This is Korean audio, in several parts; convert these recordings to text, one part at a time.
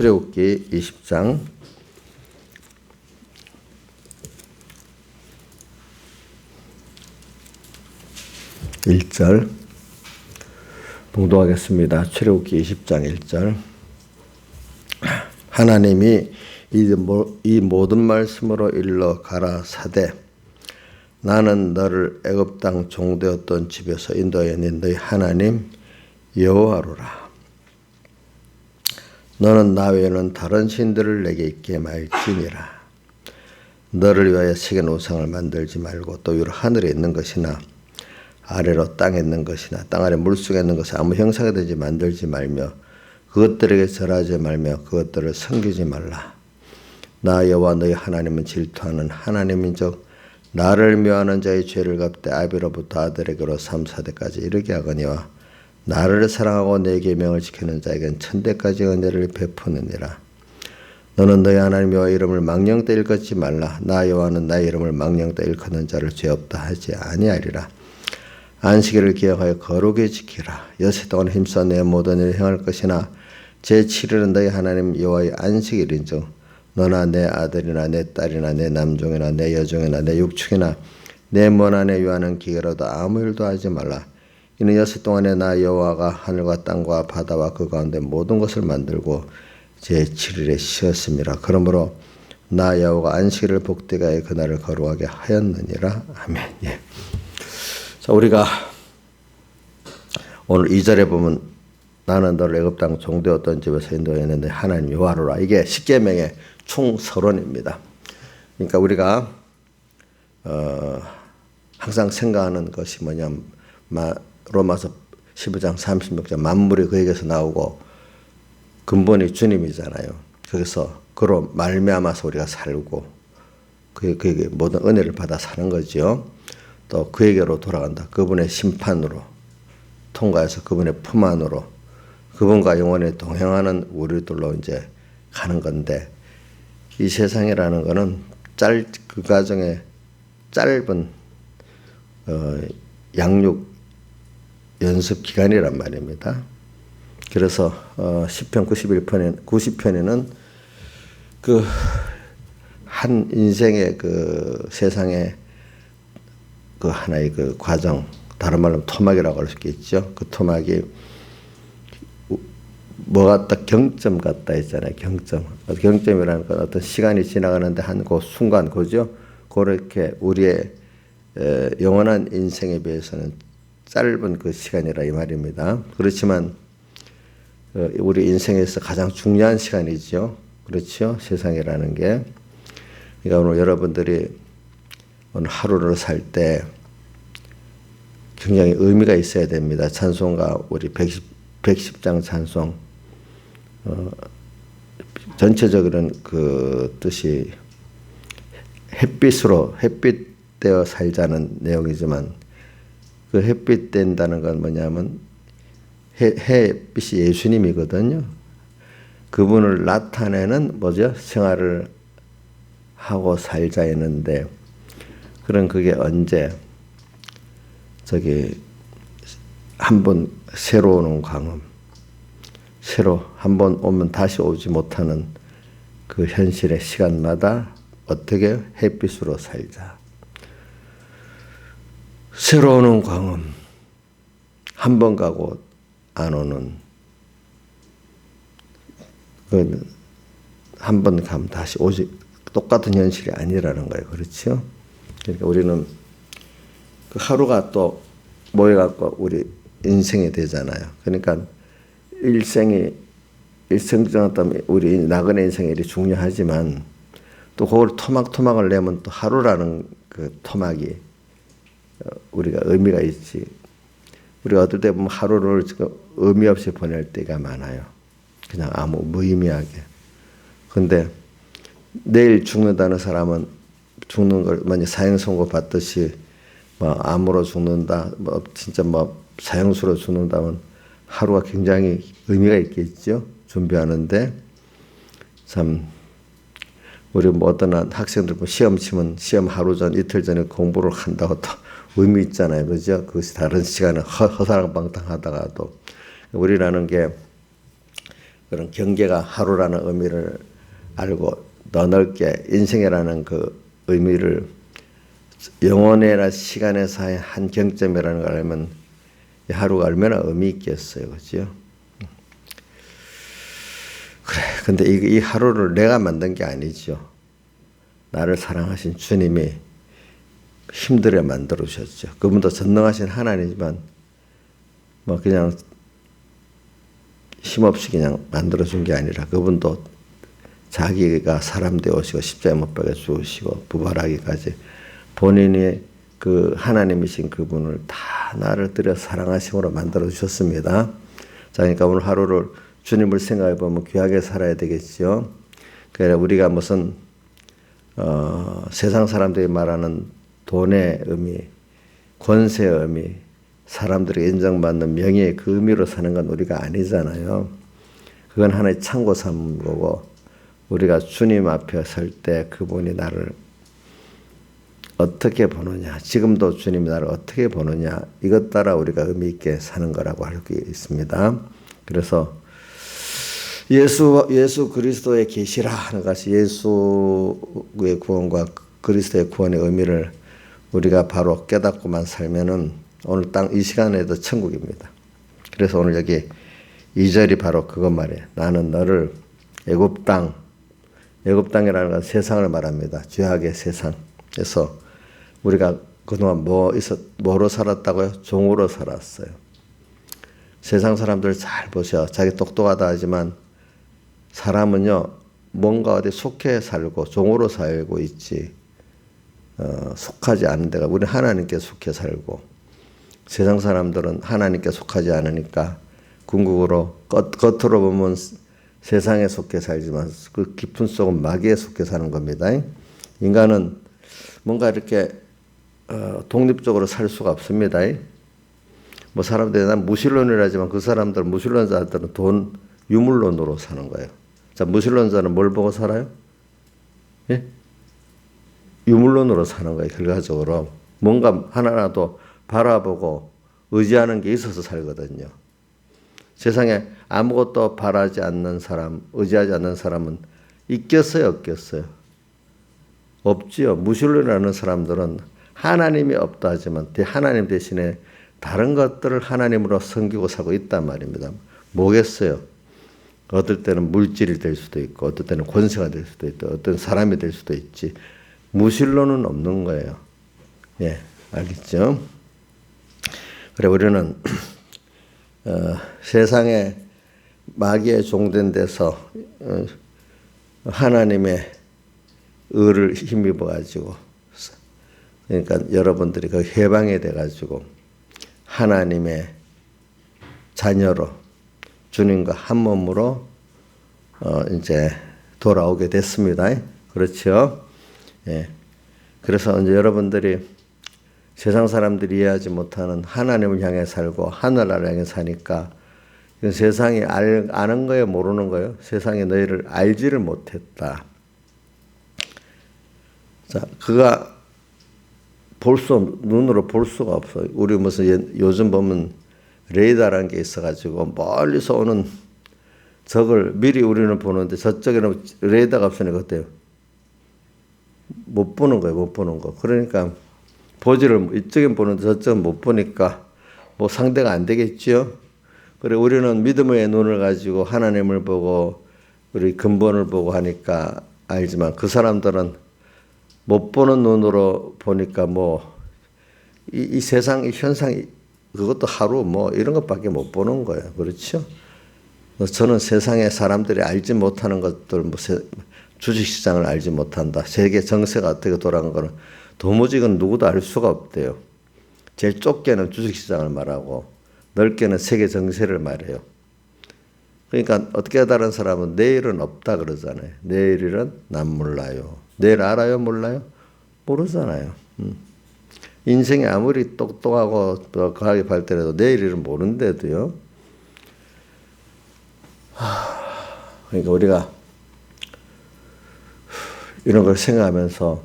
출애굽기 20장 1절 봉독하겠습니다. 출애굽기 20장 1절. 하나님이 이 모든 말씀으로 일러 가라사대 나는 너를 애굽 땅 종되었던 집에서 인도하여 낸 너희 하나님 여호와로라. 너는 나 외에는 다른 신들을 내게 있게 말지니라. 너를 위하여 새긴 우상을 만들지 말고 또 위로 하늘에 있는 것이나 아래로 땅에 있는 것이나 땅 아래 물속에 있는 것을 아무 형상이 되지 만들지 말며 그것들에게 절하지 말며 그것들을 섬기지 말라. 나 여호와 너희 하나님은 질투하는 하나님인즉 나를 묘하는 자의 죄를 갚되 아비로부터 아들에게로 3, 4대까지 이르게 하거니와 나를 사랑하고 내 계명을 지키는 자에겐 1000대까지 은혜를 베푸느니라. 너는 너희 하나님 여호와의 이름을 망령되 일컫지 말라. 나 여호와는 나의 이름을 망령되 일컫는 자를 죄 없다 하지 아니하리라. 안식일을 기억하여 거룩히 지키라. 여섯 동안 힘써 내 모든 일을 행할 것이나 제7일은 너희 하나님 여호와의 안식일인즉 너나 내 아들이나 내 딸이나 내 남종이나 내 여종이나 내 육축이나 내 먼 안에 유하는 기계로도 아무 일도 하지 말라. 이는 여섯 동안에 나 여호와가 하늘과 땅과 바다와 그 가운데 모든 것을 만들고 제7일에 쉬었습니다. 그러므로 나 여호와가 안식일을 복되게 하여 그날을 거룩하게 하였느니라. 아멘. 예. 자, 우리가 오늘 2절에 보면 나는 너를 애굽 땅 종되었던 집에서 인도했는데 하나님 여호와로라. 이게 십계명의 총서론입니다. 그러니까 우리가 항상 생각하는 것이 뭐냐면 로마서 15장 36절 만물이 그에게서 나오고 근본이 주님이잖아요. 거기서 그로 말미암아서 우리가 살고 그에게 모든 은혜를 받아 사는 거죠. 또 그에게로 돌아간다. 그분의 심판으로 통과해서 그분의 품 안으로 그분과 영원히 동행하는 우리들로 이제 가는 건데 이 세상이라는 거는 그 과정에 짧은 양육 연습 기간이란 말입니다. 그래서 시편 90편에는 그 한 인생의 그 세상의 그 하나의 그 과정, 다른 말로 토막이라고 할 수 있겠죠. 그 토막이 뭐 같다 경점 같다 했잖아요. 경점이라는 건 어떤 시간이 지나가는데 한 그 순간 그죠. 그렇게 우리의 영원한 인생에 비해서는 짧은 그 시간이라 이 말입니다. 그렇지만 우리 인생에서 가장 중요한 시간이죠. 그렇죠. 세상이라는 게. 그러니까 오늘 여러분들이 오늘 하루를 살 때 굉장히 의미가 있어야 됩니다. 찬송가 우리 110장 찬송 전체적인 그 뜻이 햇빛 되어 살자는 내용이지만 그 햇빛 된다는 건 뭐냐면 햇빛이 예수님이거든요. 그분을 나타내는 뭐죠? 생활을 하고 살자 했는데 그런 그게 언제 한 번 새로 오는 광음 새로 한 번 오면 다시 오지 못하는 그 현실의 시간마다 어떻게 햇빛으로 살자. 새로 오는 광음 한 번 가고 안 오는 한 번 가면 다시 오지 똑같은 현실이 아니라는 거예요. 그렇죠? 그러니까 우리는 그 하루가 또 모여갖고 우리 인생이 되잖아요. 그러니까 일생정화 때문에 우리 나그네 인생이 중요하지만 또 그걸 토막을 내면 또 하루라는 그 토막이 우리가 의미가 있지. 우리가 어떨 때 보면 하루를 의미 없이 보낼 때가 많아요. 그냥 아무 무의미하게. 근데 내일 죽는다는 사람은 죽는 걸 만약 사형 선고 받듯이 뭐 암으로 죽는다, 뭐 진짜 뭐 사형수로 죽는다면 하루가 굉장히 의미가 있겠죠. 준비하는데 참 우리 뭐 어떤 학생들 시험 치면 시험 하루 전 이틀 전에 공부를 한다고 또 의미 있잖아요. 그죠? 그것이 다른 시간에 허사랑방탕하다가도 우리라는 게 그런 경계가 하루라는 의미를 알고 더 넓게 인생이라는 그 의미를 영혼이나 시간의 사이의 한 경점이라는 걸 알면 이 하루가 얼마나 의미 있겠어요. 그죠? 그래. 근데 이 하루를 내가 만든 게 아니죠. 나를 사랑하신 주님이 힘들게 만들어 주셨죠. 그분도 전능하신 하나님이지만 뭐 그냥 힘없이 그냥 만들어 준 게 아니라 그분도 자기가 사람 되어오시고 십자가에 못 박아 죽으시고 부활하기까지 본인이 그 하나님이신 그분을 다 나를 들여 사랑하심으로 만들어 주셨습니다. 자, 그러니까 오늘 하루를 주님을 생각해 보면 귀하게 살아야 되겠죠. 그래 우리가 무슨 세상 사람들이 말하는 돈의 의미, 권세의 의미, 사람들이 인정받는 명예의 그 의미로 사는 건 우리가 아니잖아요. 그건 하나의 참고 삼는 거고 우리가 주님 앞에 설 때 그분이 나를 어떻게 보느냐, 지금도 주님이 나를 어떻게 보느냐, 이것 따라 우리가 의미 있게 사는 거라고 알고 있습니다. 그래서 예수 그리스도의 계시라 하는 것이 예수의 구원과 그리스도의 구원의 의미를 우리가 바로 깨닫고만 살면은 오늘 이 시간에도 천국입니다. 그래서 오늘 여기 2절이 바로 그것 말이에요. 나는 너를 애굽 땅이라는 건 세상을 말합니다. 죄악의 세상에서 우리가 그동안 뭐로 살았다고요? 종으로 살았어요. 세상 사람들 잘 보셔. 자기 똑똑하다 하지만 사람은요, 뭔가 어디 속해 살고 종으로 살고 있지, 속하지 않은 데가, 우리는 하나님께 속해 살고, 세상 사람들은 하나님께 속하지 않으니까 궁극으로 겉으로 보면 세상에 속해 살지만 그 깊은 속은 마귀에 속해 사는 겁니다. 인간은 뭔가 이렇게 독립적으로 살 수가 없습니다. 뭐 사람들이 난 무신론이라지만 그 사람들 무신론자들은 유물론으로 사는 거예요. 자, 무신론자는 뭘 보고 살아요? 예? 유물론으로 사는 거예요. 결과적으로 뭔가 하나라도 바라보고 의지하는 게 있어서 살거든요. 세상에 아무것도 바라지 않는 사람, 의지하지 않는 사람은 있겠어요, 없겠어요? 없지요. 무신론이라는 사람들은 하나님이 없다 하지만 하나님 대신에 다른 것들을 하나님으로 섬기고 살고 있단 말입니다. 뭐겠어요? 어떨 때는 물질이 될 수도 있고 어떨 때는 권세가 될 수도 있고 어떤 사람이 될 수도 있지. 무신론은 없는 거예요. 예, 알겠죠? 그래 우리는 세상에 마귀의 종된 데서 하나님의 의를 힘입어 가지고, 그러니까 여러분들이 그 해방이 돼 가지고 하나님의 자녀로 주님과 한 몸으로 이제 돌아오게 됐습니다. 그렇죠? 예. 그래서 이제 여러분들이 세상 사람들이 이해하지 못하는 하나님을 향해 살고 하늘나라를 향해 사니까 세상이 아는 거예요, 모르는 거예요? 세상이 너희를 알지를 못했다. 자, 그가 눈으로 볼 수가 없어요. 우리 무슨 요즘 보면 레이더라는 게 있어가지고 멀리서 오는 적을 미리 우리는 보는데 저쪽에는 레이더가 없으니까 어때요? 못 보는 거예요, 못 보는 거. 그러니까 이쪽엔 보는데 저쪽은 못 보니까 뭐 상대가 안 되겠죠. 그래 우리는 믿음의 눈을 가지고 하나님을 보고 우리 근본을 보고 하니까 알지만 그 사람들은 못 보는 눈으로 보니까 뭐 이 세상 이 현상이 그것도 하루 뭐 이런 것밖에 못 보는 거예요. 그렇죠? 저는 세상에 사람들이 알지 못하는 것들, 뭐 주식시장을 알지 못한다. 세계 정세가 어떻게 돌아간 거는 도무지 그건 누구도 알 수가 없대요. 제일 좁게는 주식시장을 말하고 넓게는 세계 정세를 말해요. 그러니까 어떻게 다른 사람은 내일은 없다 그러잖아요. 내일은 난 몰라요. 내일 알아요? 몰라요? 모르잖아요. 인생이 아무리 똑똑하고 또 과학이 발달해도 내일은 모르는데도요. 그러니까 우리가 이런 걸 생각하면서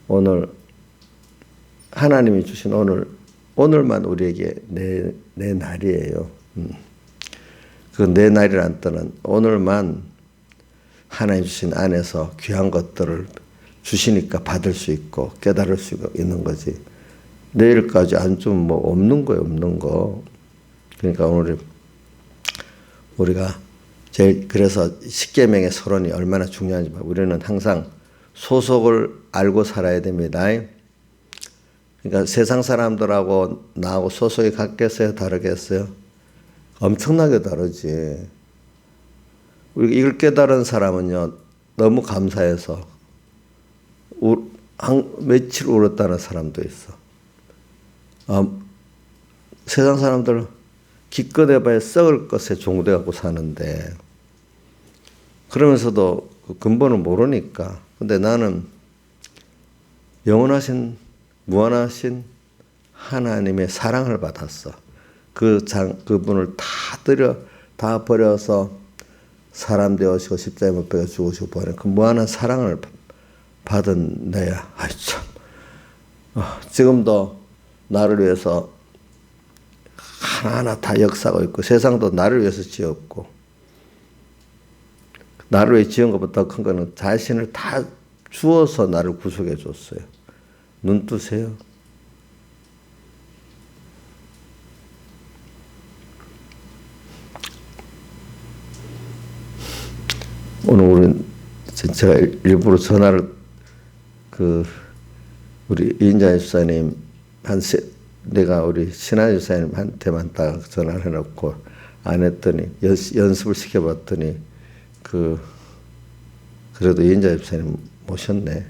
오늘 하나님이 주신 오늘만 우리에게 내 날이에요. 그 내 날이란 때는 오늘만 하나님 주신 안에서 귀한 것들을 주시니까 받을 수 있고 깨달을 수 있는 거지. 내일까지 안 주면 뭐 없는 거예요, 없는 거. 그러니까 오늘 우리가 그래서 십계명의 서론이 얼마나 중요한지 우리는 항상 소속을 알고 살아야 됩니다. 그러니까 세상 사람들하고 나하고 소속이 같겠어요, 다르겠어요? 엄청나게 다르지. 우리 이걸 깨달은 사람은요, 너무 감사해서 며칠 울었다는 사람도 있어. 세상 사람들 기껏 해봐야 썩을 것에 종돼갖고 사는데, 그러면서도 그 근본을 모르니까. 근데 나는 영원하신, 무한하신 하나님의 사랑을 받았어. 그분을 다 버려서 사람 되어시고 십자가에 못 박혀 죽으시고 보내 그 무한한 사랑을 받은 내야. 아이 참. 지금도 나를 위해서 하나하나 다 역사하고 있고 세상도 나를 위해서 지었고 나를 위해 지은 것보다 큰 거는 자신을 다 주어서 나를 구속해 줬어요. 눈 뜨세요. 오늘 우리 제가 일부러 전화를 우리 이인자 집사님 내가 우리 신하 집사님한테만 딱 전화를 해놓고 안 했더니 연습을 시켜봤더니 그래도 이인자 집사님 모셨네.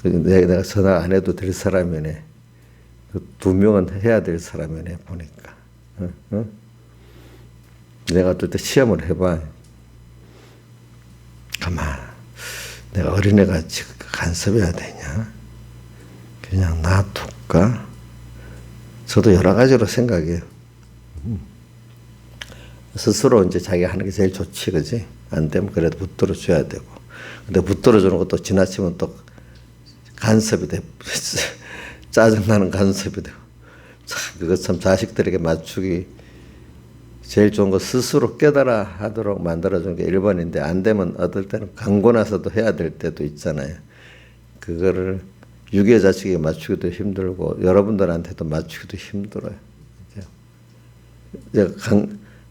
내가 전화 안 해도 될 사람이네. 두 명은 해야 될 사람이네 보니까. 내가 또 시험을 해봐. 가만, 내가 어린애같이 간섭해야 되냐? 그냥 놔둘까? 저도 여러 가지로 생각해요. 스스로 이제 자기가 하는 게 제일 좋지, 그지? 안 되면 그래도 붙들어 줘야 되고. 근데 붙들어 주는 것도 지나치면 또 간섭이 돼. 짜증나는 간섭이 되고. 참, 그거 참 자식들에게 맞추기 제일 좋은 거 스스로 깨달아 하도록 만들어준 게 1번인데 안 되면 어떨 때는 강고 나서도 해야 될 때도 있잖아요. 그거를 유괴 자식에게 맞추기도 힘들고 여러분들한테도 맞추기도 힘들어요.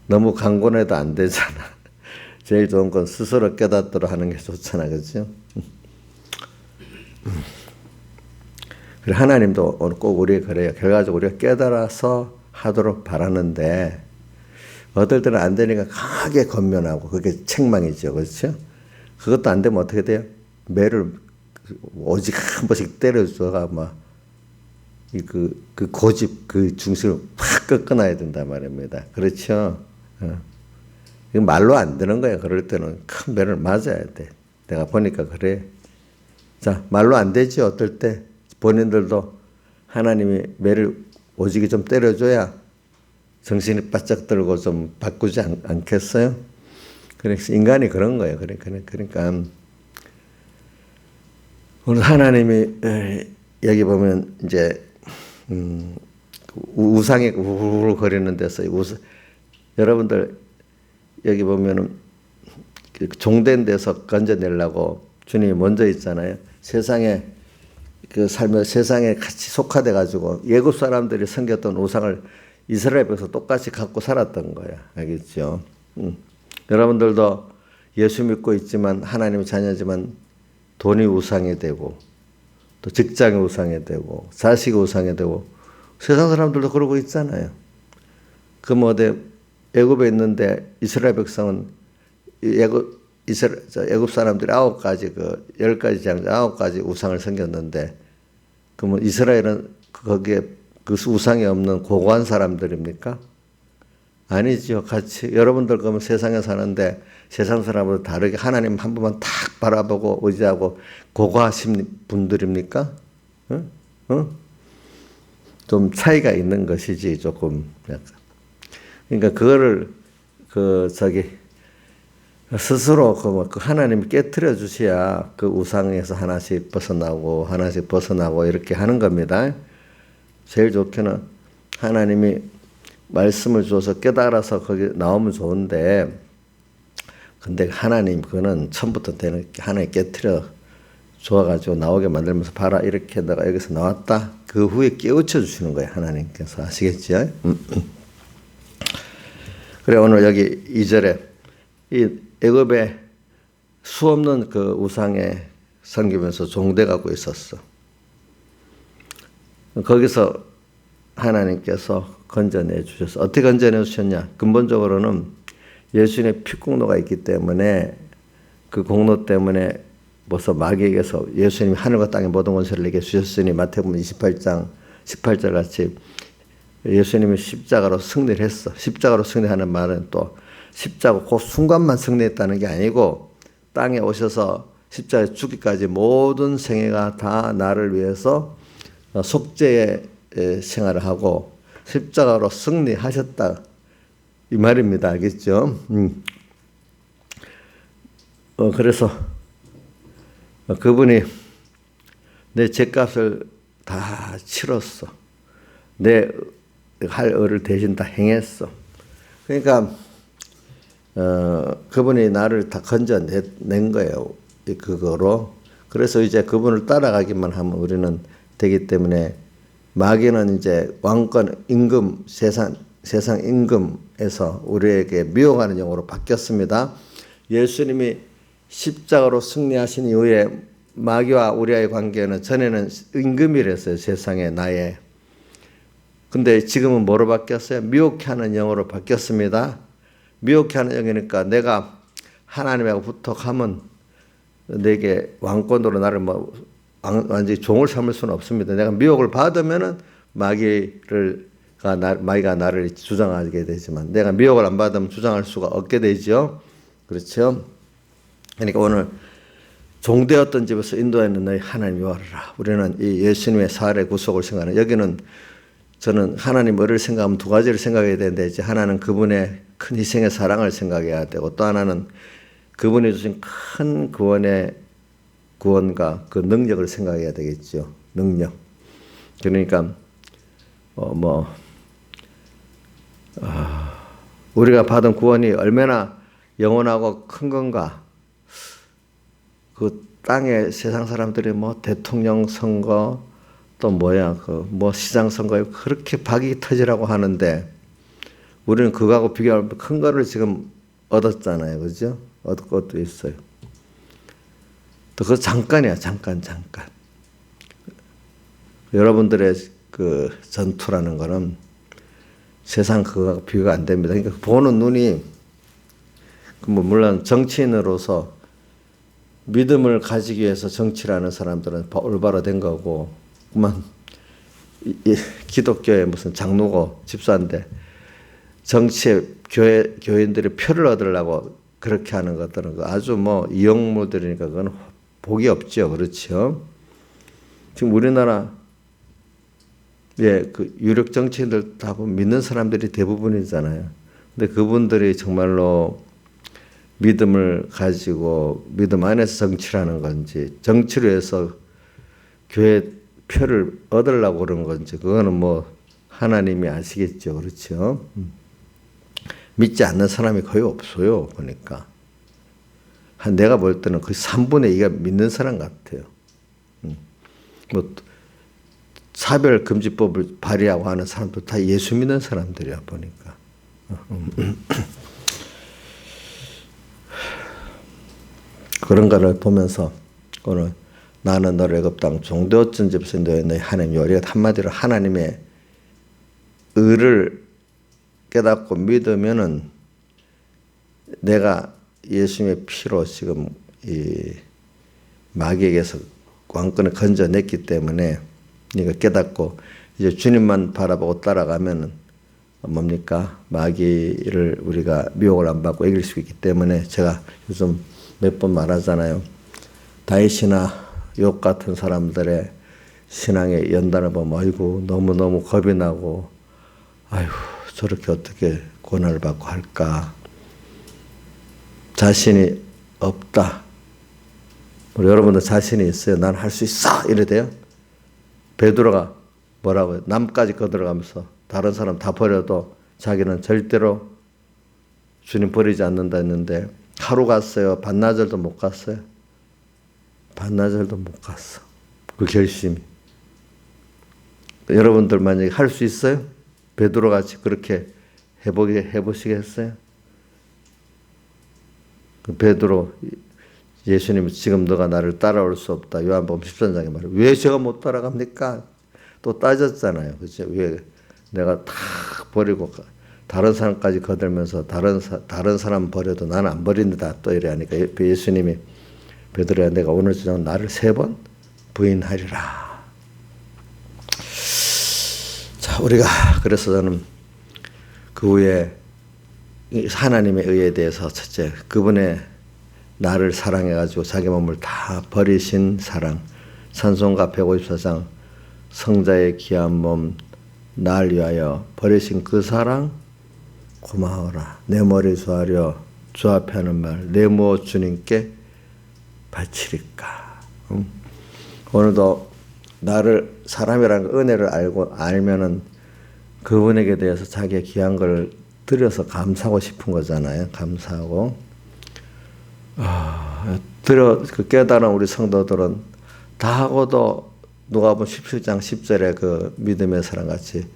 너무 강권해도 안 되잖아. 제일 좋은 건 스스로 깨닫도록 하는 게 좋잖아. 그렇죠? 그래 하나님도 오늘 꼭 우리 그래요. 결과적으로 우리가 깨달아서 하도록 바라는데 어떨 때는 안 되니까 강하게 권면하고 그게 책망이죠. 그렇죠? 그것도 안 되면 어떻게 돼요? 매를 오직 한 번씩 때려줘가 막 그 고집 그 중심을 팍 꺾어놔야 된단 말입니다. 그렇죠? 이거 말로 안 되는 거야. 그럴 때는 큰 매를 맞아야 돼. 내가 보니까 그래. 자, 말로 안 되지. 어떨 때 본인들도 하나님이 매를 오직이 좀 때려줘야 정신이 바짝 들고 좀 바꾸지 않겠어요? 그래서 인간이 그런 거예요. 그러니까 오늘 하나님이 여기 보면 이제 우상이 우르르 거리는 데서 여러분들 여기 보면은 종된 데서 건져내려고 주님이 먼저 있잖아요. 세상에 그 살며 세상에 같이 속화돼 가지고 예굽 사람들이 섬겼던 우상을 이스라엘에서 똑같이 갖고 살았던 거야. 알겠죠? 여러분들도 예수 믿고 있지만 하나님의 자녀지만 돈이 우상이 되고 또 직장이 우상이 되고 자식이 우상이 되고 세상 사람들도 그러고 있잖아요. 그럼 어디 애굽에 있는데 이스라엘 백성은 애굽 사람들이 9가지 10가지 장자 9가지 우상을 섬겼는데 그러면 이스라엘은 거기에 그 우상이 없는 고고한 사람들입니까? 아니죠. 같이 여러분들 그러면 세상에 사는데 세상 사람으로 다르게 하나님 한 번만 탁 바라보고 의지하고 고고하신 분들입니까? 응? 응? 좀 차이가 있는 것이지 조금. 그러니까 그거를 스스로 그 하나님이 깨트려 주셔야 그 우상에서 하나씩 벗어나고 이렇게 하는 겁니다. 제일 좋게는 하나님이 말씀을 줘서 깨달아서 거기 나오면 좋은데, 근데 하나님 그거는 처음부터 되는 하나님 깨트려 줘가지고 나오게 만들면서 봐라 이렇게 내가 여기서 나왔다. 그 후에 깨우쳐 주시는 거예요. 하나님께서. 아시겠죠? 그래 오늘 여기 2절에 이 애굽에 수없는 그 우상에 섬기면서 종대 갖고 있었어. 거기서 하나님께서 건져내 주셔서 어떻게 건져내 주셨냐? 근본적으로는 예수님의 피공로가 있기 때문에 그 공로 때문에 벌써 마귀에게서 예수님이 하늘과 땅의 모든 권세를 내게 주셨으니 마태복음 28장 18절 같이 예수님이 십자가로 승리를 했어. 십자가로 승리하는 말은 또 십자가 그 순간만 승리했다는 게 아니고 땅에 오셔서 십자가에 죽기까지 모든 생애가 다 나를 위해서 속죄의 생활을 하고 십자가로 승리하셨다 이 말입니다. 알겠죠? 그래서 그분이 내 죄값을 다 치렀어. 내 할 의를 대신 다 행했어. 그러니까 그분이 나를 다 건져낸 거예요. 그거로. 그래서 이제 그분을 따라가기만 하면 우리는 되기 때문에 마귀는 이제 왕권 임금 세상 임금에서 우리에게 미혹하는 영으로 바뀌었습니다. 예수님이 십자가로 승리하신 이후에 마귀와 우리와의 관계는 전에는 임금이랬어요. 세상에 나의. 근데 지금은 뭐로 바뀌었어요? 미혹해 하는 영으로 바뀌었습니다. 미혹해 하는 영이니까 내가 하나님하고 부탁하면 내게 왕권으로 나를 완전히 종을 삼을 수는 없습니다. 내가 미혹을 받으면은 마귀가 나를 주장하게 되지만 내가 미혹을 안 받으면 주장할 수가 없게 되죠. 그렇죠? 그러니까 오늘 종되었던 집에서 인도하는 너희 하나님 여호와라. 우리는 이 예수님의 사활의 구속을 생각하는 여기는 저는 하나님 의를 생각하면 두 가지를 생각해야 되는데 이제 하나는 그분의 큰 희생의 사랑을 생각해야 되고 또 하나는 그분이 주신 큰 구원과 그 능력을 생각해야 되겠죠. 능력. 그러니까 우리가 받은 구원이 얼마나 영원하고 큰 건가. 그 땅에 세상 사람들이 대통령 선거 또 시장 선거에 그렇게 박이 터지라고 하는데 우리는 그거하고 비교하면 큰 거를 지금 얻었잖아요. 그죠? 얻을 것도 있어요. 또 그거 잠깐이야. 잠깐. 여러분들의 그 전투라는 거는 세상 그거하고 비교가 안 됩니다. 그러니까 보는 눈이 물론 정치인으로서 믿음을 가지기 위해서 정치를 하는 사람들은 올바로 된 거고 그만 기독교의 무슨 장로고 집사인데 정치에 교인들이 표를 얻으려고 그렇게 하는 것들은 아주 이용물들이니까 그건 복이 없죠. 그렇죠? 지금 우리나라 그 유력 정치인들 다 믿는 사람들이 대부분이잖아요. 근데 그분들이 정말로 믿음을 가지고 믿음 안에서 정치를 하는 건지 정치를 해서 교회 표를 얻으려고 그런 건지 그거는 하나님이 아시겠죠. 그렇죠? 믿지 않는 사람이 거의 없어요. 보니까. 내가 볼 때는 거의 3분의 2가 믿는 사람 같아요. 차별금지법을 발의하고 하는 사람도 다 예수 믿는 사람들이야 보니까. 그런 거를 보면서 오늘 나는 너를 애굽 땅 종되었던 집에서 인도해 너희 하나님 여호와 한마디로 하나님의 의를 깨닫고 믿으면은 내가 예수님의 피로 지금 이 마귀에게서 왕권을 건져냈기 때문에 네가 깨닫고 이제 주님만 바라보고 따라가면은 뭡니까? 마귀를 우리가 미혹을 안 받고 이길 수 있기 때문에 제가 요즘 몇 번 말하잖아요. 다윗이나 욥 같은 사람들의 신앙의 연단을 보면 아이고 너무너무 겁이 나고 아이고 저렇게 어떻게 고난을 받고 할까. 자신이 없다. 우리 여러분들 자신이 있어요. 난 할 수 있어. 이래대요. 베드로가 뭐라고요? 남까지 거들어가면서 다른 사람 다 버려도 자기는 절대로 주님 버리지 않는다 했는데 하루 갔어요? 반나절도 못 갔어요? 반나절도 못 갔어. 그 결심이. 여러분들 만약에 할 수 있어요? 베드로 같이 그렇게 해보시겠어요? 그 베드로, 예수님이 지금 너가 나를 따라올 수 없다. 요한복음 13장에 말해요. 왜 제가 못 따라갑니까? 또 따졌잖아요. 그렇죠? 왜 내가 다 버리고 다른 사람까지 거들면서 다른 사람 버려도 나는 안 버린다. 또 이래 하니까 예수님이 베드로야 내가 오늘 저녁 나를 3번 부인하리라. 자, 우리가 그래서 저는 그 후에 하나님의 의에 대해서 첫째 그분의 나를 사랑해가지고 자기 몸을 다 버리신 사랑, 찬송가 154장 성자의 귀한 몸 날 위하여 버리신 그 사랑 고마워라. 내 머리 조아려 주 앞에 하는 말 내 무엇 주님께 바치리까. 오늘도 나를 사람이라는 은혜를 알면은 그분에게 대해서 자기의 귀한 걸 드려서 감사하고 싶은 거잖아요. 감사하고 그 깨달은 우리 성도들은 다 하고도 누가복음 17장 10절에 그 믿음의 사람 같이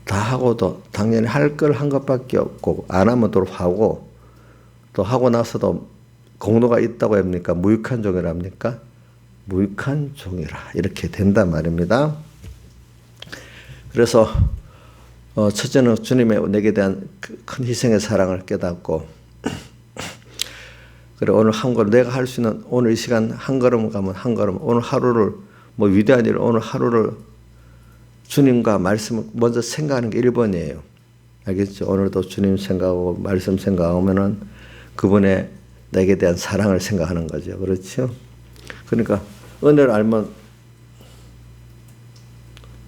다 하고도 당연히 할 걸 한 것밖에 없고 안 하면 또 하고 또 하고 나서도 공로가 있다고 합니까? 무익한 종이랍니까? 무익한 종이라 이렇게 된단 말입니다. 그래서 첫째는 주님의 내게 대한 큰 희생의 사랑을 깨닫고 그래 오늘 한 걸음 내가 할 수 있는 오늘 이 시간 한 걸음 가면 한 걸음 오늘 하루를 뭐 위대한 일 오늘 하루를 주님과 말씀을 먼저 생각하는 게 1번이에요. 알겠죠? 오늘도 주님 생각하고 말씀 생각하면은 그분의 내게 대한 사랑을 생각하는 거죠. 그렇죠? 그러니까 은혜를 알면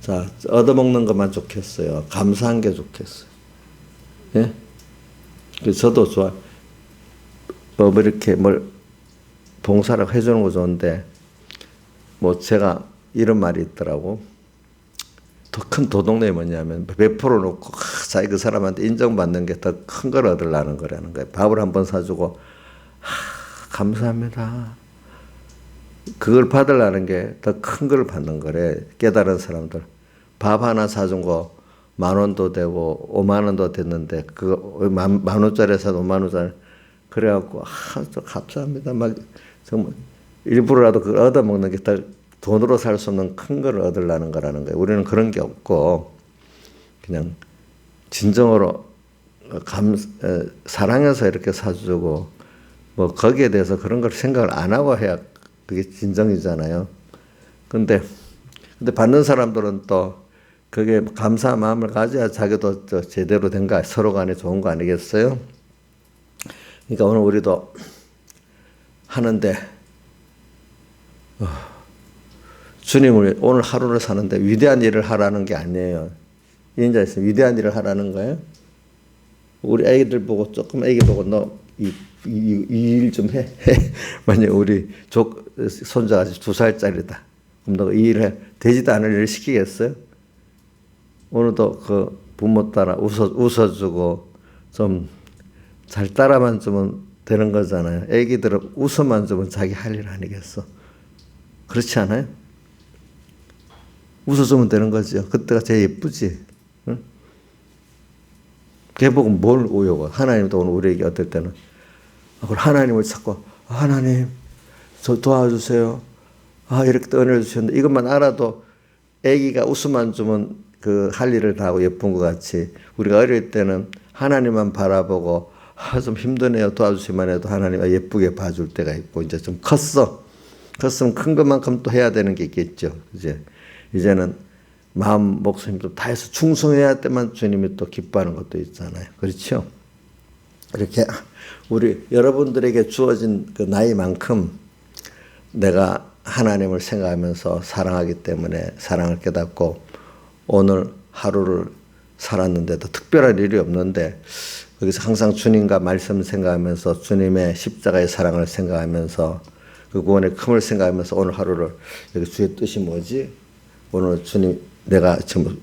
자 얻어먹는 것만 좋겠어요. 감사한 게 좋겠어요. 예? 그래서 저도 좋아. 뭐 이렇게 뭘 봉사를 해주는 거 좋은데 뭐 제가 이런 말이 있더라고. 더 큰 도덕론이 뭐냐면 100% 놓고 자기 그 사람한테 인정받는 게 더 큰 걸 얻으려는 거라는 거예요. 밥을 한번 사주고 감사합니다. 그걸 받으려는 게 더 큰 걸 받는 거래. 깨달은 사람들. 밥 하나 사준 거 10,000원도 되고 50,000원도 됐는데 그거 10,000원짜리 사도 50,000원짜리 그래갖고 저 감사합니다. 막 정말 일부러라도 그걸 얻어먹는 게 더 돈으로 살 수 없는 큰 걸 얻으려는 거라는 거예요. 우리는 그런 게 없고 그냥 진정으로 사랑해서 이렇게 사주고 뭐 거기에 대해서 그런 걸 생각을 안 하고 해야 그게 진정이잖아요. 근데 받는 사람들은 또 그게 감사한 마음을 가져야 자기도 제대로 된 거 서로 간에 좋은 거 아니겠어요? 그러니까 오늘 우리도 하는데 주님을 오늘 하루를 사는데 위대한 일을 하라는 게 아니에요. 인자 있으면 위대한 일을 하라는 거예요. 우리 애기들 보고 조금 애기 보고 너 이 일 좀 해. 만약 우리 손자가 2살짜리다. 그럼 너 이 일해. 되지도 않을 일을 시키겠어요? 오늘도 그 부모 따라 웃어주고 좀 잘 따라만 주면 되는 거잖아요. 애기들은 웃어만 주면 자기 할 일 아니겠어? 그렇지 않아요? 웃어주면 되는 거죠. 그때가 제일 예쁘지. 응? 걔 보고 뭘 우려고. 하나님도 오늘 우리에게 어떨 때는 하나님을 찾고 하나님 저 도와주세요. 이렇게 은혜를 주셨는데 이것만 알아도 애기가 웃음만 주면 그 할 일을 다 하고 예쁜 것 같이 우리가 어릴 때는 하나님만 바라보고 좀 힘드네요 도와주시면 해도 하나님 예쁘게 봐줄 때가 있고 이제 좀 컸으면 큰 것만큼 또 해야 되는 게 있겠죠. 이제는 마음 목숨 좀 다해서 충성해야 때만 주님이 또 기뻐하는 것도 있잖아요. 그렇죠? 이렇게 우리 여러분들에게 주어진 그 나이만큼 내가 하나님을 생각하면서 사랑하기 때문에 사랑을 깨닫고 오늘 하루를 살았는데도 특별한 일이 없는데 거기서 항상 주님과 말씀 생각하면서 주님의 십자가의 사랑을 생각하면서 그 구원의 큼을 생각하면서 오늘 하루를 여기 주의 뜻이 뭐지? 오늘 주님 내가 지금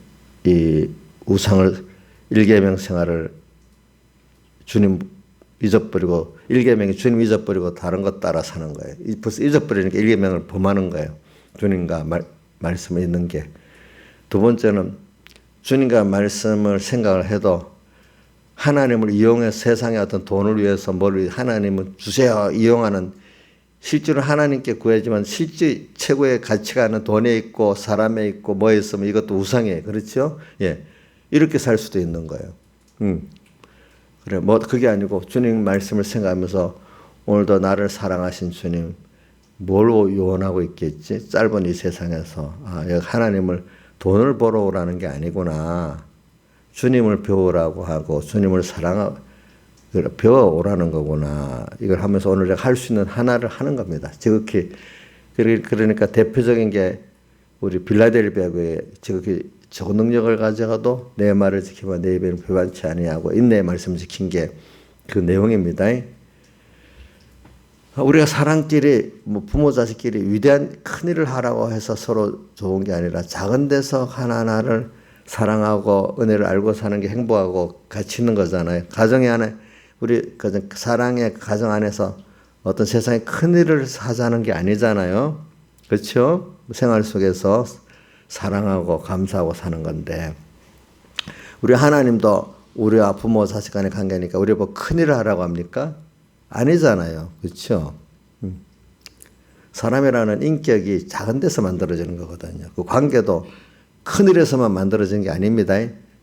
이 우상을 일계명 생활을 주님 잊어버리고 일계명이 주님 잊어버리고 다른 것 따라 사는 거예요. 벌써 잊어버리니까 일계명을 범하는 거예요. 주님과 말씀을 있는 게. 두 번째는 주님과 말씀을 생각을 해도 하나님을 이용해서 세상의 어떤 돈을 위해서 뭘 하나님은 주세요 이용하는, 실제로 하나님께 구하지만 실제 최고의 가치가 있는 돈에 있고 사람에 있고 뭐에 있으면 이것도 우상이에요. 그렇죠? 예. 이렇게 살 수도 있는 거예요. 그래, 뭐, 그게 아니고 주님 말씀을 생각하면서 오늘도 나를 사랑하신 주님, 뭘 요원하고 있겠지? 짧은 이 세상에서. 아, 여기 하나님을 돈을 벌어 오라는 게 아니구나. 주님을 배우라고 하고 주님을 배워오라는 거구나. 이걸 하면서 오늘 제가 할 수 있는 하나를 하는 겁니다. 지극히. 그러니까 대표적인 게 우리 빌라델비아교회 지극히 적은 능력을 가져가도 내 말을 지키면 내 입에는 배반치 아니하고 인내의 말씀 지킨 게 그 내용입니다. 우리가 사람끼리 뭐 부모 자식끼리 위대한 큰 일을 하라고 해서 서로 좋은 게 아니라 작은 데서 하나하나를 사랑하고 은혜를 알고 사는 게 행복하고 가치 있는 거잖아요. 가정의 안에 우리 사랑의 가정 안에서 어떤 세상에 큰 일을 하자는 게 아니잖아요. 그렇죠? 생활 속에서 사랑하고 감사하고 사는 건데, 우리 하나님도 우리와 부모 자식 간의 관계니까 우리 뭐 큰 일을 하라고 합니까? 아니잖아요. 그렇죠? 사람이라는 인격이 작은 데서 만들어지는 거거든요. 그 관계도 큰 일에서만 만들어지는 게 아닙니다.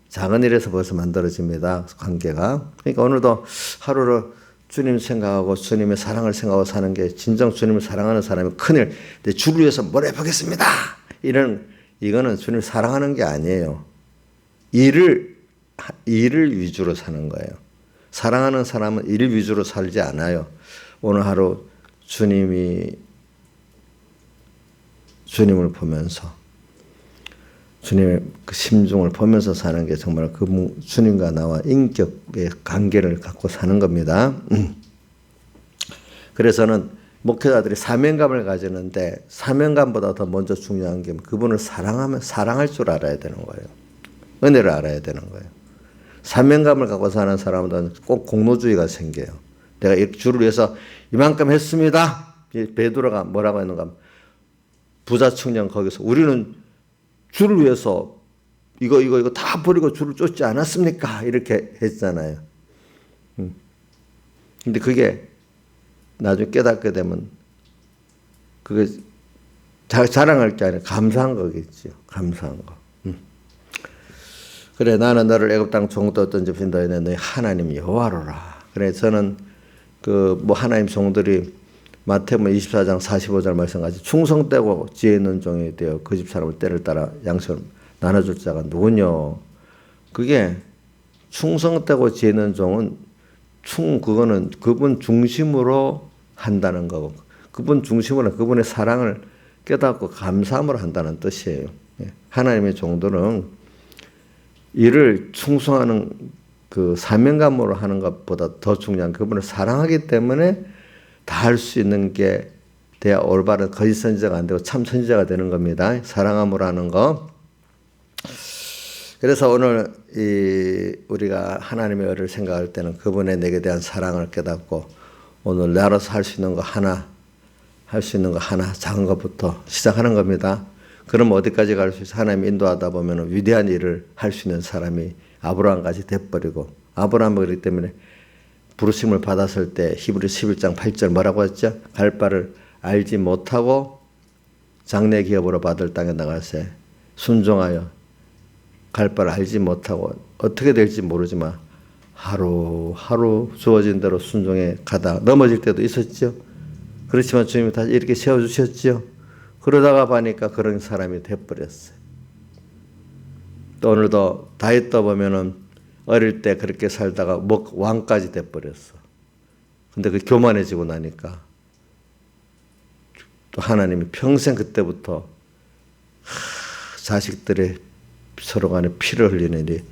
작은 일에서 벌써 만들어집니다. 관계가. 그러니까 오늘도 하루를 주님 생각하고 주님의 사랑을 생각하고 사는 게, 진정 주님을 사랑하는 사람이 큰일, 내 주를 위해서 뭘 해보겠습니다. 이거는 주님을 사랑하는 게 아니에요. 일을 위주로 사는 거예요. 사랑하는 사람은 일 위주로 살지 않아요. 오늘 하루 주님을 보면서 주님의 그 심중을 보면서 사는 게 정말 그 주님과 나와 인격의 관계를 갖고 사는 겁니다. 그래서는 목회자들이 사명감을 가지는데 사명감보다 더 먼저 중요한 게 그분을 사랑할 줄 알아야 되는 거예요. 은혜를 알아야 되는 거예요. 사명감을 갖고 사는 사람들은 꼭 공로주의가 생겨요. 내가 이 주를 위해서 이만큼 했습니다. 베드로가 뭐라고 했는가? 부자 청년 거기서 우리는 주를 위해서 이거 다 버리고 주를 쫓지 않았습니까? 이렇게 했잖아요. 근데 그게 나중에 깨닫게 되면 그게 자랑할 게 아니라 감사한 거겠죠. 감사한 거. 그래, 나는 너를 애굽 땅 종되었던 집 인도하였네. 너희 하나님 여호와로라. 그래, 저는 하나님 종들이 마태복음 24장 45절 말씀까지 충성되고 지혜 있는 종이 되어 그 집 사람을 때를 따라 양식을 나눠줄 자가 누구뇨? 그게 충성되고 지혜 있는 종은 그거는 그분 중심으로 한다는 거고, 그분 중심으로 그분의 사랑을 깨닫고 감사함으로 한다는 뜻이에요. 하나님의 종들은 일을 충성하는 그 사명감으로 하는 것보다 더 중요한 그분을 사랑하기 때문에 다 할 수 있는 게 돼야 올바른 거짓 선지자가 안 되고 참 선지자가 되는 겁니다. 사랑함으로 하는 거. 그래서 오늘 우리가 하나님의 의를 생각할 때는 그분의 내게 대한 사랑을 깨닫고 오늘 나로서 할 수 있는 거 하나, 작은 것부터 시작하는 겁니다. 그럼 어디까지 갈 수 있어? 하나님 인도하다 보면 위대한 일을 할 수 있는 사람이 아브라함까지 돼버리고, 아브라함은 그렇기 때문에 부르심을 받았을 때 히브리 11장 8절 뭐라고 했죠? 갈 바를 알지 못하고 장래 기업으로 받을 땅에 나갈새 순종하여 갈 바를 알지 못하고 어떻게 될지 모르지만 하루하루 주어진 대로 순종해 가다 넘어질 때도 있었죠. 그렇지만 주님이 다시 이렇게 세워주셨죠. 그러다가 보니까 그런 사람이 돼버렸어요. 또 오늘도 다윗도 보면은 어릴 때 그렇게 살다가 왕까지 돼버렸어. 근데 그 교만해지고 나니까 또 하나님이 평생 그때부터 자식들의 서로 간에 피를 흘리는 일이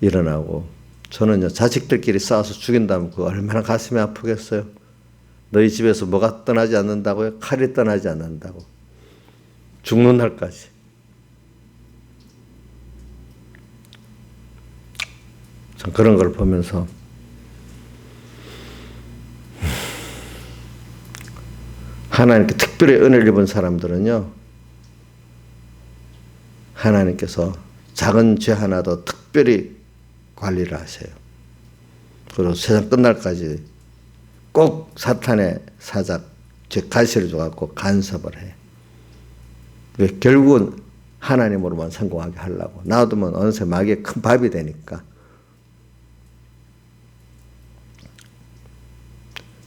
일어나고, 저는요 자식들끼리 싸워서 죽인다면 그거 얼마나 가슴이 아프겠어요. 너희 집에서 뭐가 떠나지 않는다고요? 칼이 떠나지 않는다고. 죽는 날까지. 참 그런 걸 보면서 하나님께 특별히 은혜를 입은 사람들은요, 하나님께서 작은 죄 하나도 특별히 관리를 하세요. 그리고 세상 끝날까지 꼭 사탄의 사작, 즉 가시를 줘갖고 간섭을 해. 결국은 하나님으로만 성공하게 하려고. 놔두면 어느새 마귀의 큰 밥이 되니까.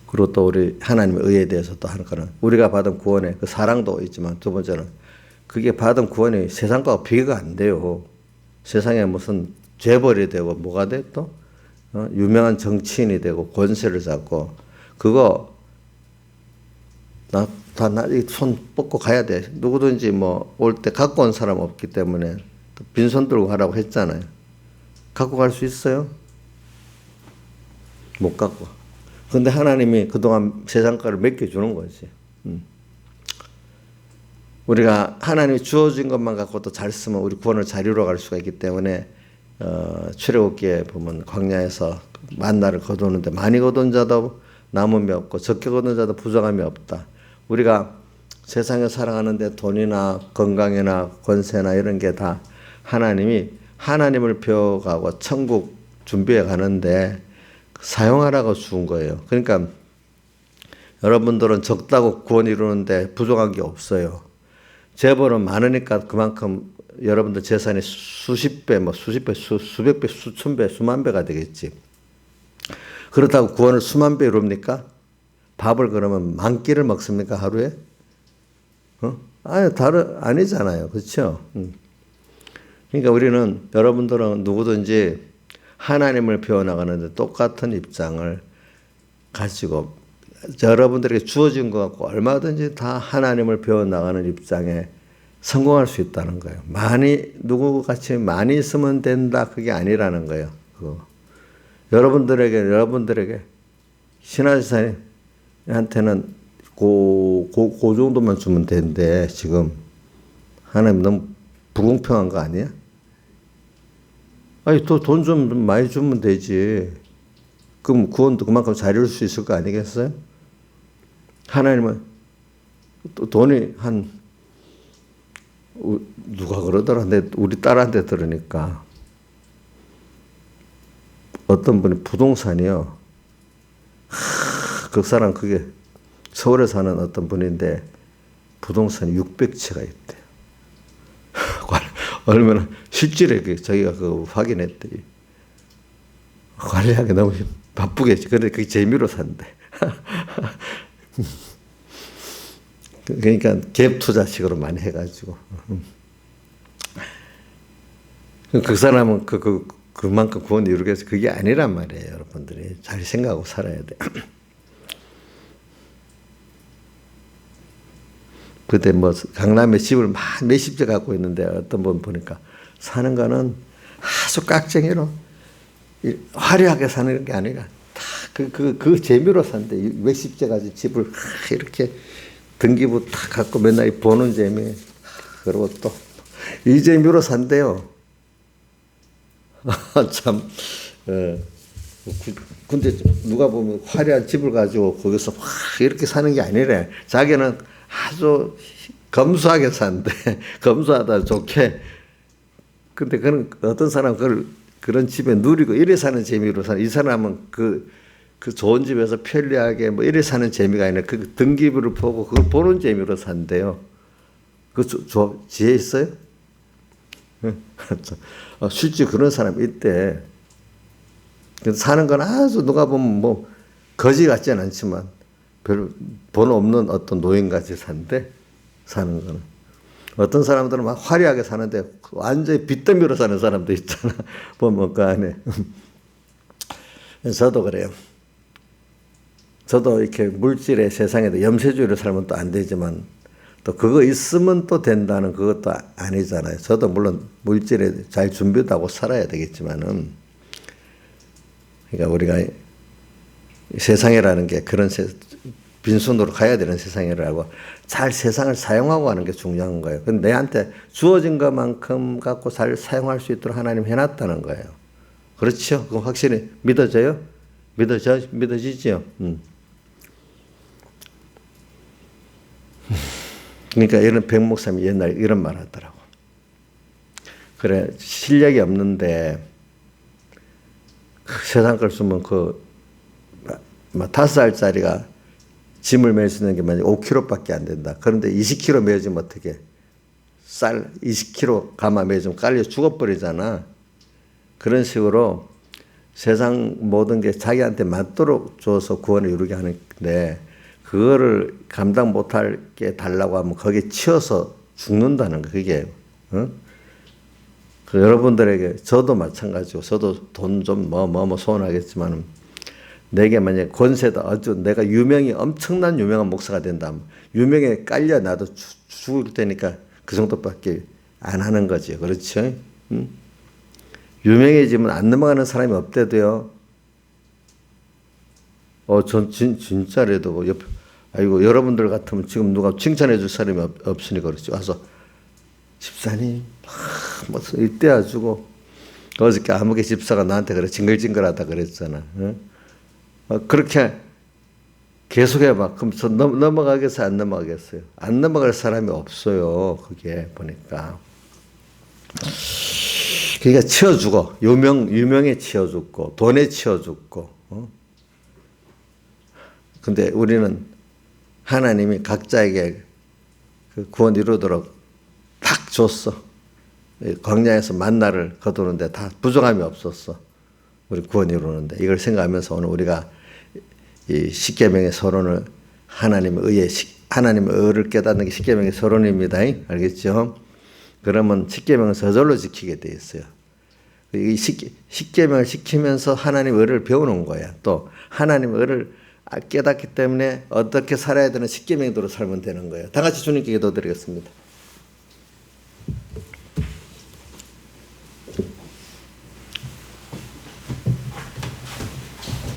그리고 또 우리 하나님의 의에 대해서 또 하는 거는 우리가 받은 구원의 그 사랑도 있지만 두 번째는 그게 받은 구원이 세상과 비교가 안 돼요. 세상에 무슨 죄벌이 되고 뭐가 돼 또? 유명한 정치인이 되고 권세를 잡고 그거 나 손 뻗고 가야 돼. 누구든지 뭐 올 때 갖고 온 사람 없기 때문에 빈손 들고 가라고 했잖아요. 갖고 갈 수 있어요? 못 갖고. 그런데 하나님이 그동안 세상 거를 맡겨주는 거지. 우리가 하나님이 주어진 것만 갖고 또 잘 쓰면 우리 구원을 잘 이루어갈 수가 있기 때문에 출애굽기에 보면 광야에서 만나를 거두는데 많이 거둔 자도 남음이 없고 적게 거둔 자도 부족함이 없다. 우리가 세상에 살아가는데 돈이나 건강이나 권세나 이런 게 다 하나님이 하나님을 배워가고 천국 준비해 가는데 사용하라고 준 거예요. 그러니까 여러분들은 적다고 구원 이루는데 부족한 게 없어요. 재벌은 많으니까 그만큼 여러분들 재산이 수십 배, 수백 배, 수천 배, 수만 배가 되겠지. 그렇다고 구원을 수만 배 이룹니까? 밥을 그러면 만 끼를 먹습니까, 하루에? 아니잖아요. 그렇죠? 그러니까 우리는 여러분들은 누구든지 하나님을 배워나가는데 똑같은 입장을 가지고 여러분들에게 주어진 것 같고 얼마든지 다 하나님을 배워나가는 입장에 성공할 수 있다는 거예요. 누구같이 많이 있으면 된다. 그게 아니라는 거예요. 그거. 여러분들에게 신하지사님한테는 그 정도만 주면 된대. 지금 하나님 너무 불공평한 거 아니야? 아니 또 돈 좀 많이 주면 되지. 그럼 구원도 그만큼 잘 이룰 수 있을 거 아니겠어요? 하나님은 또 돈이 누가 그러더라. 우리 딸한테 들으니까 어떤 분이 부동산이요. 그 사람 그게 서울에 사는 어떤 분인데 부동산이 600채가 있대요. 얼마나 실질에 자기가 그거 확인했대. 관리하기 너무 바쁘겠지. 그런데 그게 재미로 산대. 그러니까 갭 투자식으로 많이 해가지고. 그 사람은 그만큼 구원 이루겠어. 그게 아니란 말이에요. 여러분들이 잘 생각하고 살아야 돼. 그때 뭐 강남에 집을 몇십 채 갖고 있는데 어떤 분 보니까 사는 거는 아주 깍쟁이로 화려하게 사는 게 아니라 다 그 재미로 산대. 몇십 채 가지고 집을 이렇게 등기부 다 갖고 맨날 보는 재미. 그리고 또 이 재미로 산대요. 참. 근데 누가 보면 화려한 집을 가지고 거기서 이렇게 사는 게 아니래. 자기는 아주 검소하게 산대. 검소하다 좋게. 근데 그는 어떤 사람은 그런 집에 누리고 이래 사는 재미로 사는. 이 사람은 그 좋은 집에서 편리하게 뭐 이래 사는 재미가 아니라 그 등기부를 보고 그걸 보는 재미로 산대요. 지혜 있어요? 실제 그런 사람이 있대. 사는 건 아주 누가 보면 뭐 거지 같지는 않지만 별 본 없는 어떤 노인같이 산대. 사는 거는. 어떤 사람들은 막 화려하게 사는데 완전히 빚더미로 사는 사람도 있잖아. 보면 그 안에. 저도 그래요. 저도 이렇게 물질의 세상에도 염세주의로 살면 또 안 되지만 또 그거 있으면 또 된다는 그것도 아니잖아요. 저도 물론 물질에 잘 준비하고 살아야 되겠지만은 그러니까 우리가 세상이라는 게 그런 빈손으로 가야 되는 세상이라고 잘 세상을 사용하고 하는 게 중요한 거예요. 근데 내한테 주어진 것만큼 갖고 잘 사용할 수 있도록 하나님 해놨다는 거예요. 그렇죠? 그거 확실히 믿어져요? 믿어지죠? 그러니까 이런 백 목사님이 옛날에 이런 말 하더라고. 그래, 실력이 없는데, 세상 걸 쓰면 그, 5살짜리가 짐을 메울 수 있는 게 만약 5kg밖에 안 된다. 그런데 20kg 메워주면 어떻게? 쌀 20kg 가마 메워주면 깔려 죽어버리잖아. 그런 식으로 세상 모든 게 자기한테 맞도록 줘서 구원을 이루게 하는데, 그거를 감당 못할 게 달라고 하면 거기에 치여서 죽는다는 거, 그게. 그 여러분들에게, 저도 마찬가지고, 저도 돈 좀 소원하겠지만, 내게 만약에 권세다, 내가 엄청난 유명한 목사가 된다면, 유명에 깔려 나도 죽을 테니까 그 정도밖에 안 하는 거지. 그렇죠? 유명해지면 안 넘어가는 사람이 없대도요. 전 진짜래도, 아이고, 여러분들 같으면 지금 누가 칭찬해 줄 사람이 없으니까 그렇지. 와서, 집사님, 이때 가지고, 어저께 아무개 집사가 나한테 그래, 징글징글하다 그랬잖아. 그렇게 계속 해봐. 그럼 넘어가겠어요? 안 넘어가겠어요? 안 넘어갈 사람이 없어요. 그게 보니까. 그러니까 치워 죽어. 유명에 치워 죽고, 돈에 치워 죽고. 근데 우리는 하나님이 각자에게 그 구원 이루도록 딱 줬어. 광야에서 만나를 거두는데 다 부족함이 없었어. 우리 구원 이루는데. 이걸 생각하면서 오늘 우리가 이 십계명의 서론을 하나님의 의를 깨닫는 게 십계명의 서론입니다. 알겠죠? 그러면 십계명은 저절로 지키게 돼 있어요. 이 십계명을 지키면서 하나님의 의를 배우는 거야. 또 하나님의 의를 깨닫기 때문에 어떻게 살아야 되는 십계명대로 살면 되는 거예요. 다 같이 주님께 기도드리겠습니다.